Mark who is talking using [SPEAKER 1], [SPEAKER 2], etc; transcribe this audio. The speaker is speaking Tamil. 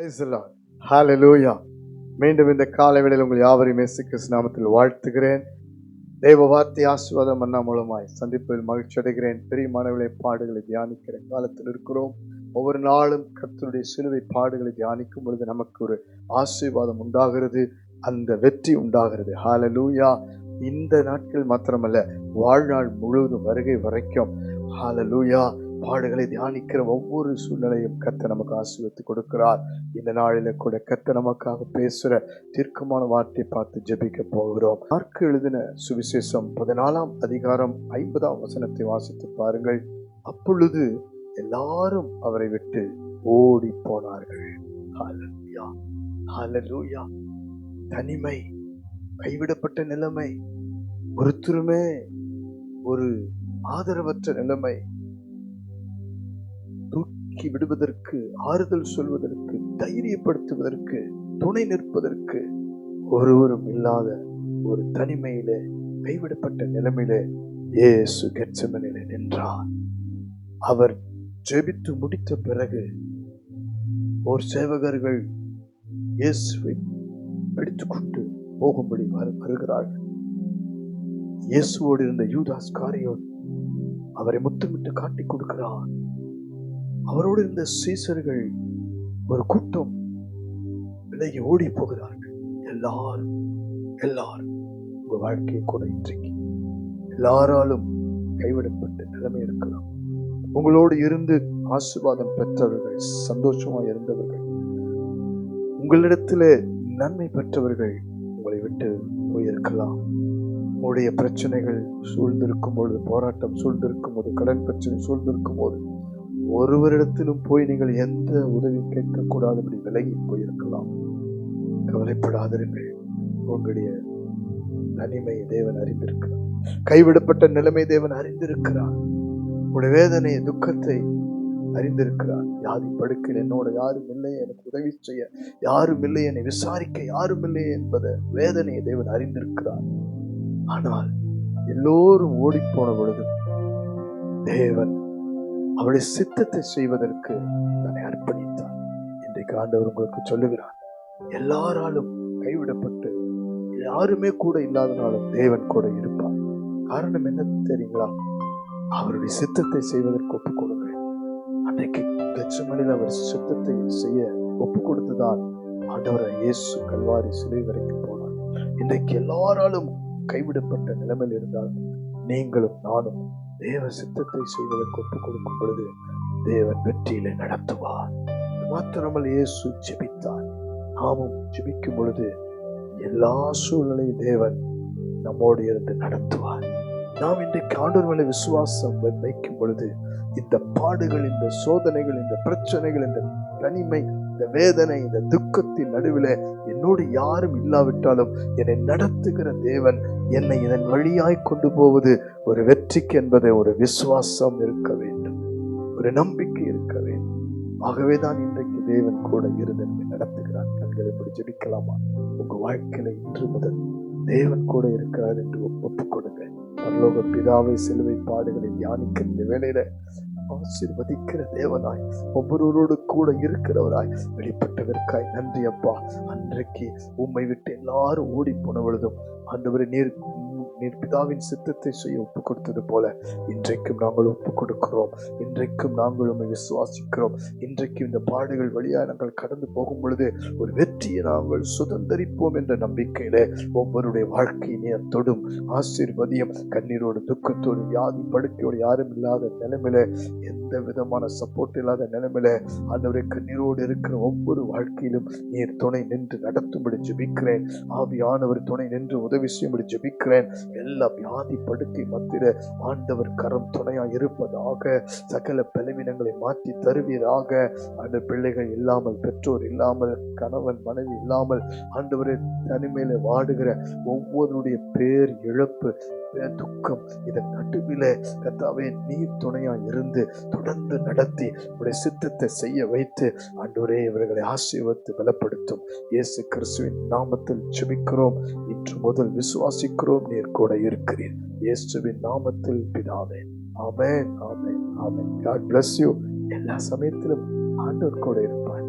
[SPEAKER 1] Praise the Lord. Hallelujah. மீண்டும் இந்த காலை வேளையில் உங்கள் யாவரையும் இயேசு கிறிஸ்து நாமத்தில் வாழ்த்துகிறேன். தேவ வார்த்தை ஆசீர்வாதம் மன்னா மூலமாய் சந்திப்பதில் மகிழ்ச்சி அடைகிறேன். பிரியமானவர்களே, பாடுகளை தியானிக்கிற காலத்தில் இருக்கிறோம். ஒவ்வொரு நாளும் கர்த்தருடைய சிலுவை பாடுகளை தியானிக்கும் பொழுது நமக்கு ஒரு ஆசீர்வாதம் உண்டாகிறது, அந்த வெற்றி உண்டாகிறது. ஹalleluya. இந்த நாட்கள் மாத்திரமல்ல, வாழ்நாள் முழுவதும் வருகை வரைக்கும் ஹalleluya பாடுகளை தியானிக்கிற ஒவ்வொரு சூழ்நிலையும் கர்த்தர் நமக்கு ஆசீர்வதித்து கொடுக்கிறார். இந்த நாளில கூட கர்த்தர் நமக்காக பேசுற தீர்க்கமான வார்த்தையை பார்த்து ஜெபிக்க போகிறோம். மார்க்கு எழுதின சுவிசேஷம் 14ஆம் அதிகாரம் 50ஆம் வசனத்தை வாசித்து பாருங்கள். அப்பொழுது எல்லாரும் அவரை விட்டு ஓடி போனார்கள். ஹalleluya, ஹalleluya. தனிமை, கைவிடப்பட்ட நிலைமை, ஒருத்தருமே ஒரு ஆதரவற்ற நிலைமை, தூக்கி விடுவதற்கு, ஆறுதல் சொல்வதற்கு, தைரியப்படுத்துவதற்கு, துணை நிற்பதற்கு ஒருவரும் இல்லாத ஒரு தனிமையிலே, கைவிடப்பட்ட நிலைமையிலே இயேசு கெத்செமனிலே நின்றார். அவர் ஜெபித்து முடித்த பிறகு ஒரு சேவகர்கள் இயேசுவை பிடித்துக்கொண்டு போகும்படி வருகிறார்கள். இயேசுவோடு இருந்த யூதாஸ் காரியோத் அவரை முத்தமிட்டு காட்டிக் கொடுக்கிறார். அவரோடு இருந்த சீசர்கள் ஒரு கூட்டம் விலகி ஓடி போகிறார்கள். எல்லாரும் உங்க வாழ்க்கையை கூட இன்றைக்கு எல்லாராலும் கைவிடப்பட்ட நிலைமை இருக்கலாம். உங்களோடு இருந்து ஆசீர்வாதம் பெற்றவர்கள், சந்தோஷமா இருந்தவர்கள், உங்களிடத்திலே நன்மை பெற்றவர்கள் உங்களை விட்டு போயிருக்கலாம். உங்களுடைய பிரச்சனைகள் சூழ்ந்திருக்கும் பொழுது, போராட்டம் சூழ்ந்திருக்கும் போது, கடன் பிரச்சனை சூழ்ந்திருக்கும் போது ஒருவரிடத்திலும் போய் நீங்கள் எந்த உதவி கேட்கக்கூடாதபடி விலகி போயிருக்கலாம். கவலைப்படாதிருங்கள். உங்களுடைய தனிமை தேவன் அறிந்திருக்கிறார். கைவிடப்பட்ட நிலைமை தேவன் அறிந்திருக்கிறார். உங்களுடைய வேதனை, துக்கத்தை அறிந்திருக்கிறார். வியாதி படுக்கையில் என்னோட யாரும் இல்லை, எனக்கு உதவி செய்ய யாரும் இல்லை, என்னை விசாரிக்க யாரும் இல்லை என்பத வேதனையை தேவன் அறிந்திருக்கிறார். ஆனால் எல்லோரும் ஓடி போன பொழுது தேவன் அவருடைய சித்தத்தை செய்வதற்கு தன்னை அர்ப்பணித்தார். இன்றைக்கு ஆண்டவர் உங்களுக்கு சொல்லுகிறார், எல்லாராலும் கைவிடப்பட்டு யாருமே கூட இல்லாதனாலும் தேவன் கூட இருப்பார். காரணம் என்ன தெரியுங்களா? அவருடைய சித்தத்தை செய்வதற்கு ஒப்புக் கொடுங்க. அன்றைக்கு கெத்செமனில் அவர் சித்தத்தை செய்ய ஒப்புக் கொடுத்துதான் ஆண்டவரை இயேசு கல்வாரி சிலை வரைக்கும் போனார். இன்றைக்கு எல்லாராலும் கைவிடப்பட்ட நிலைமையில் இருந்தால் நீங்களும் நானும் தேவ சித்தத்தை செய்வதற்கு ஒப்புக் கொடுக்கும் பொழுது தேவன் வெற்றியிலே நடத்துவார். மாத்திரமல் இயேசு ஜெபித்தார். நாமும் ஜெபிக்கும் பொழுது எல்லா சூழ்நிலையும் தேவன் நம்மோடு இருந்து நடத்துவார். நாம் இன்றைக்கு ஆண்டவர் மேலே விசுவாசம் வைக்கும் பொழுது இந்த பாடுகள், இந்த சோதனைகள், இந்த பிரச்சனைகள், இந்த தனிமை, இந்த வேதனை, இந்த துக்கத்தின் நடுவில் என்னோடு யாரும் இல்லாவிட்டாலும் என்னை நடத்துகிற தேவன் என்னை இதன் வழியாய் கொண்டு போவது ஒரு வெற்றிக்கு என்பதை ஒரு விசுவாசம் இருக்க வேண்டும், ஒரு நம்பிக்கை இருக்க வேண்டும். ஆகவேதான் இன்றைக்கு தேவன் கூட இருந்து நடத்துகிறார். கண்களை இப்படி ஜெபிக்கலாமா? உங்க வாழ்க்கையில இன்று முதல் தேவன் கூட இருக்கிறார் என்று ஒப்புக் கொடுங்க. பரலோக பிதாவை சிலுவை பாடுகளை தியானிக்கிற இந்த வேளையில ஆசீர்வதிக்கிற தேவனாய், ஒவ்வொருவரோடு கூட இருக்கிறவராய் வெளிப்பட்டதற்காய் நன்றி அப்பா. அன்றைக்கு உம்மை விட்டு எல்லாரும் ஓடி போன பொழுதும் ஆண்டவரே நீர் பிதாவின் சித்தத்தை செய்ய ஒப்புக் கொடுத்தது போல இன்றைக்கும் நாங்கள் ஒப்புக் கொடுக்கிறோம். இன்றைக்கும் நாங்கள் உம்மை விசுவாசிக்கிறோம். இன்றைக்கும் இந்த பாடுகள் வழியாக நாங்கள் கடந்து போகும் பொழுது ஒரு வெற்றியை நாங்கள் சுதந்திரிப்போம் என்ற நம்பிக்கையில ஒவ்வொருடைய வாழ்க்கையை நீர் தொடும், ஆசீர்வதியும். கண்ணீரோடு, துக்கத்தோடு, வியாதி படுக்கையோடு யாரும் இல்லாத நிலைமையில, எந்த விதமான சப்போர்ட் இல்லாத நிலைமையில ஆண்டவரே கண்ணீரோடு இருக்கிற ஒவ்வொரு வாழ்க்கையிலும் நீர் துணை நின்று நடத்தும்படி ஜெபிக்கிறேன். ஆவியானவர் துணை நின்று உதவி செய்யும்படி ஜெபிக்கிறேன். எல்லா வியாதி படுக்கை மத்தியில ஆண்டவர் கரம் துணையாக இருப்பதாக. சகல பலவீனங்களை மாற்றி தருவீராக. அந்த பிள்ளைகள் இல்லாமல், பெற்றோர் இல்லாமல், கணவன் மனைவி இல்லாமல் ஆண்டவரே தனிமையில வாடுகிற ஒவ்வொருடைய பேர் இழப்பு, துக்கம், இதன் நடுவிலே கர்த்தாவே நீர் துணையா இருந்து தொடர்ந்து நடத்தி உடைய சித்தத்தை செய்ய வைத்து ஆண்டவரே இவர்களை ஆசீர்வதித்து பலப்படுத்தும். இயேசு கிறிஸ்துவின் நாமத்தில் ஜெபிக்கிறோம். இன்று முதல் விசுவாசிக்கிறோம், நீர் கூட இருக்கிறீர். இயேசுவின் நாமத்தில் பிதாவே, ஆமென், ஆமென், ஆமென். God bless you. எல்லா சமயத்திலும் ஆண்டவர் கூட இருப்பார்.